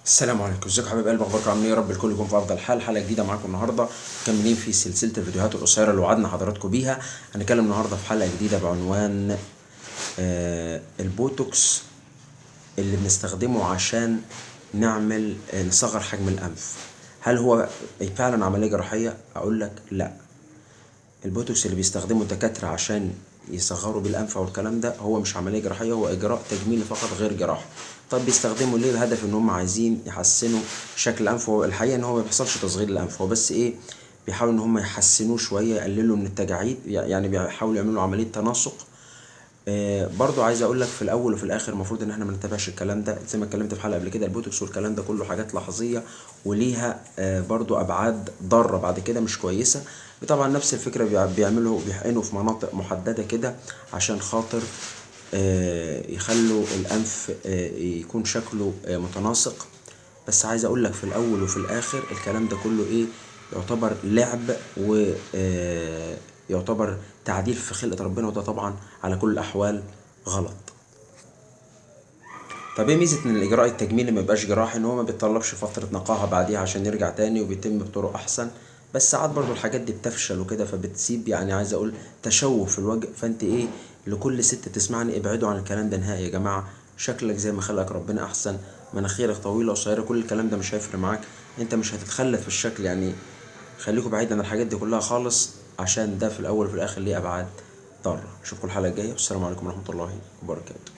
السلام عليكم، ازيكم يا حبايب قلبي؟ اخباركم عاملين ايه؟ يا رب الكل يكون في افضل حال. حلقه جديده معاكم النهارده، مكملين في سلسله الفيديوهات القصيره اللي وعدنا حضراتكم بيها. هنتكلم النهارده في حلقه جديده بعنوان البوتوكس اللي بنستخدمه عشان نعمل نصغر حجم الانف. هل هو فعلا عمليه جراحيه؟ اقول لك لا. البوتوكس اللي بيستخدمه الدكاتره عشان يصغروا بالانف او الكلام ده هو مش عمليه جراحيه، هو اجراء تجميلي فقط غير جراحي. طب بيستخدموا ليه؟ الهدف ان هم عايزين يحسنوا شكل الانف. هو الحقيقه ان هو ما بيحصلش تصغير الانف، هو بس ايه، بيحاولوا ان هم يحسنوه شويه، يقللوا من التجاعيد، يعني بيحاولوا يعملوا عمليه تناسق. برضو عايز اقول لك في الاول وفي الاخر المفروض ان احنا ما نتبعش الكلام ده. زي ما اتكلمت في حلقه قبل كده، البوتوكس والكلام ده كله حاجات لحظيه، وليها برضو ابعاد ضاره بعد كده مش كويسه. طبعا نفس الفكره بيعملوا بيحقنوا في مناطق محدده كده عشان خاطر يخلوا الانف يكون شكله متناسق. بس عايز اقول لك في الاول وفي الاخر الكلام ده كله ايه، يعتبر لعب ويعتبر تعديل في خلقة ربنا، وده طبعا على كل الاحوال غلط. طب ايه ميزة ان الاجراء التجميلي ما يبقاش جراحي؟ ان هو ما بيتطلبش فترة نقاهة بعديها عشان يرجع تاني، وبيتم بطرق احسن. بس ساعات برضو الحاجات دي بتفشل وكده، فبتسيب يعني عايز اقول تشوه في الوجه. فانت ايه، لكل ست تسمعني، ابعدوا عن الكلام ده نهائي يا جماعة. شكلك زي ما خلقك ربنا احسن، مناخيرك طويلة قصيرة، كل الكلام ده مش هيفرق معاك. انت مش هتتخلف في الشكل يعني. خليكوا بعيد عن الحاجات دي كلها خالص، عشان ده في الاول وفي الاخر ليه ابعاد ضارة. اشوفكم الحلقة الجاية، والسلام عليكم ورحمة الله وبركاته.